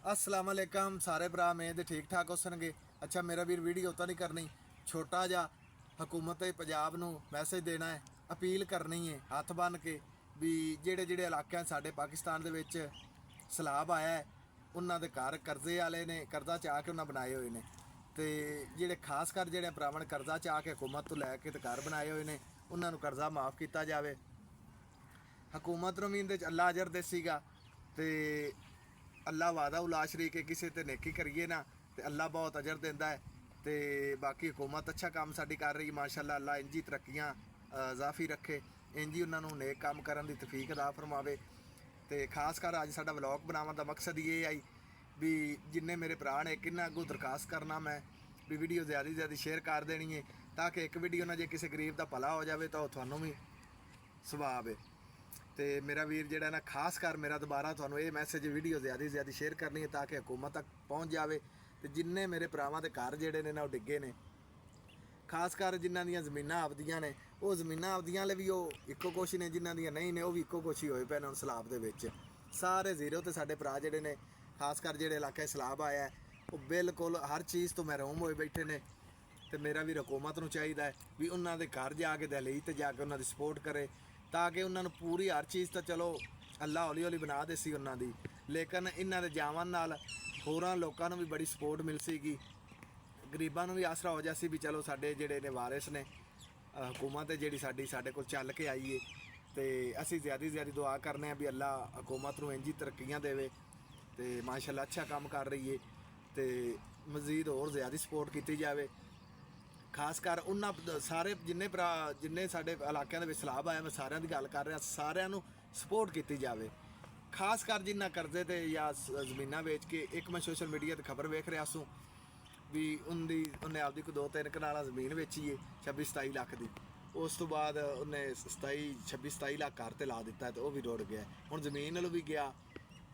अस्सलाम वालेकुम सारे भरा मेरे ठीक ठाक होसनगे। अच्छा मेरा वीर वीडियो तो नहीं करनी, छोटा जा हुकूमत पंजाब नूं मैसेज देना है, अपील करनी है हथ बन के भी ਜਿਹੜੇ ਜਿਹੜੇ ਇਲਾਕਿਆਂ ਸਾਡੇ ਪਾਕਿਸਤਾਨ ਦੇ ਵਿੱਚ ਸਲਾਬ ਆਇਆ ਹੈ ਉਹਨਾਂ ਦੇ ਘਰ ਕਰਜ਼ੇ ਵਾਲੇ ਨੇ ਕਰਜ਼ਾ ਚਾਹ ਕੇ ਉਹਨਾਂ ਬਣਾਏ ਹੋਏ ਨੇ ਤੇ ਜਿਹੜੇ ਖਾਸ ਕਰ ਜਿਹੜੇ ਭਰਾਵਾਂ ਨੇ ਕਰਜ਼ਾ ਚਾਹ ਕੇ ਹਕੂਮਤ ਤੋਂ ਲੈ ਕੇ ਤੇ ਘਰ ਬਣਾਏ ਹੋਏ ਨੇ ਉਹਨਾਂ ਨੂੰ ਕਰਜ਼ਾ ਮਾਫ ਕੀਤਾ ਜਾਵੇ। ਹਕੂਮਤ ਨੂੰ ਵੀ ਇਹਦੇ ਚ ਅੱਲਾ ਅਜਰ ਦੇਸੀਗਾ ਤੇ अल्लाह वादा उला शरीक है किसी ते नेकी करिए ना तो अल्लाह बहुत अजर देंदा है। तो बाकी हुकूमत अच्छा काम साडी कर रही माशाअल्लाह। अल्लाह इंजी तरक्कियां जाफी रखे, इंजी उन्होंने नेक काम करने की तौफीक अदा फरमावे। तो खास कर अज साडा व्लॉग बनाने का मकसद ये आई भी जिन्ने मेरे भरा ने किन्ना अगों दरखास्त करना मैं भी वीडियो ज़्यादा से ज़्यादा शेयर कर देनी है ताकि एक वीडियो ना जे किसी गरीब का भला हो जाए तो थानू भी सवाब है। तो मेरा वीर जो ना खास कर मेरा दोबारा थोड़ा ये मैसेज वीडियो ज़्यादा से ज़्यादा शेयर करनी है ताकि हुकूमत तक पहुँच जाए। तो जिन्ने मेरे भरावां दे घर जेडे ने ना डिगे ने खास कर जिन्हां दियां ज़मीनां आपदियां ने वो ज़मीनां आपदियां ले भी वो इक्को कुछ ने, जिन्हां दियां नहीं ने वो भी इक्को कुछ ही होए पे ने सैलाब दे विच सारे जीरो। तो साडे भरा जेडे ने खास कर जेडे इलाके सैलाब आया है वो बिल्कुल हर चीज़ तो महरूम होए बैठे ने। तो मेरा भी हुकूमत नूं चाहिदा है भी उन्हां दे घर जाके दहलीज ते जाके उन्हां दी सपोर्ट करे ताकि उन्होंने पूरी हर चीज़ तो चलो अल्लाह हौली हौली बना दे सी उन्होंने, लेकिन इन्हों के जावन नाल होरां लोकां नूं भी बड़ी सपोर्ट मिल सीगी, गरीबां नूं भी आसरा हो जासी भी चलो साडे जिहड़े ने वारिस ने हुकूमत है जिहड़ी साडी साडे कोल चल के आई है। तो असीं ज़्यादा ज़्यादा दुआ करने हैं भी अल्लाह हुकूमत नूं इंजी तरक्कियां देवे। तो माशाअल्लाह अच्छा काम कर रही है तो मज़ीद होर ज़्यादा सपोर्ट की जाए। खास कर उन्होंने सारे जिन्ने साडे इलाकों के सैलाब आया मैं सारिਆਂ की गल कर रहा, सारिਆਂ नूं सपोर्ट की जाए। खास कर जिन्ना कर्जे ते या जमीनां बेच के एक मैं सोशल मीडिया पर खबर वेख रहा सूँ भी उन्हें आपकी कोई 2-3 कनाल जमीन बेची है 26-27 लाख की, उस तो बाद उन्हें 26-27 लाख घर ते ला दिता है तो वह भी रुड़ गया। हुण जमीन वालों भी गया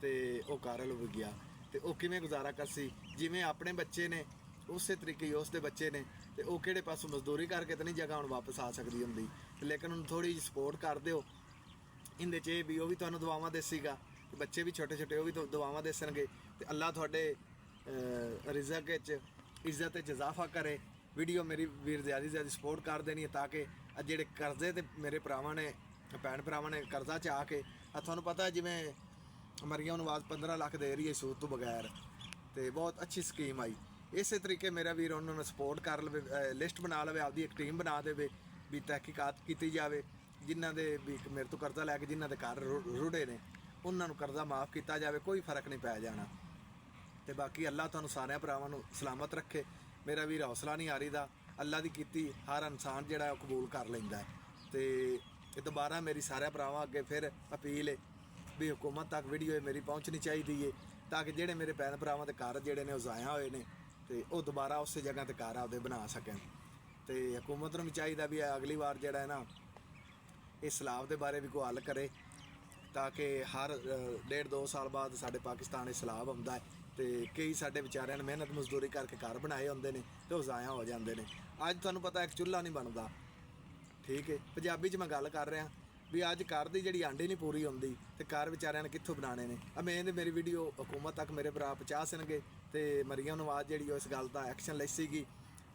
तो वह घर वालों भी गया तो वह किवें गुजारा करसी जिवें अपने बच्चे ने उस तरीके ही उसके बच्चे ने तो वह किहड़े पासों मजदूरी करके तो नहीं जगह हुण वापस आ सकती होंदी, लेकिन उन्हें थोड़ी जी सपोर्ट कर दिओ इंदे च भी, वह भी तुहानूं दुआवां देसीगा, बच्चे भी छोटे छोटे वह भी दुआवां देसणगे तो अल्लाह तुहाडे रिज़क इज्जत इजाफा करे। वीडियो मेरी वीर ज़्यादा से ज़्यादा सपोर्ट कर देनी है ताकि जिहड़े कर्जे ते मेरे भरावां ने भैन भरावां ने कर्जा चाह के तुहानूं पता है जिवें मरियम नवाज 15 लाख दे रही है सूद तो बगैर, तो बहुत अच्छी स्कीम आई। इस तरीके मेरा वीर उन्होंने सपोर्ट कर लवे, लिस्ट बना लवे, आपकी एक टीम बना दे भी तहकीकात की जाए जिन्हों के भी मेरे तो कर्जा लैके जिन्हों के घर रुढ़े ने उन्होंने कर्जा माफ़ किया जाए, कोई फर्क नहीं पै जाना। तो बाकी अल्लाह तुहानूं सारे भरावां नूं सलामत रखे। मेरा वीर हौसला नहीं हारी दा, अल्लाह की कीती हर इंसान जिहड़ा कबूल कर लैंदा है। तो दोबारा मेरी सारे भरावां अगे फिर अपील है भी हुकूमत तक वीडियो मेरी पहुँचनी चाहिए है ताकि जिहड़े मेरे भैन भरावां दे घर जिहड़े ने ज़ाया होए ने तो वह दोबारा उस जगह ते घर आपदे बना सकें। तो हुकूमत नूं भी चाहिए भी अगली बार जिहड़ा है ना इस सैलाब के बारे भी कोई हल करे ताकि हर 1.5-2 साल बाद साडे पाकिस्तान सैलाब आउंदा है तो कई साडे बेचारिਆਂ ने मेहनत मजदूरी करके घर बनाए होंदे ने तो वो ज़ाया हो जाते हैं। अज तुहानूं पता एक चुल्हा नहीं बनता, ठीक है पंजाबी च मैं गल कर रहा भी अज घर की जी आंडी नहीं पूरी होंदी तो घर बेचारिਆਂ ने कित्थों बनाने ने। मैं मेरी वीडियो हुकूमत तक मेरे भरा पहुँचा सनगे तो मरियम नवाज जी इस गल का एक्शन लै सीगी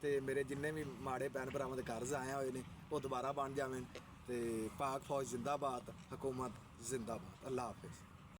तो मेरे जिन्ने भी माड़े भैन भरावां दे घर आए हुए ने वो दोबारा बन जावें। तो पाक फौज जिंदाबाद, हुकूमत जिंदाबाद। अल्लाह हाफिज़।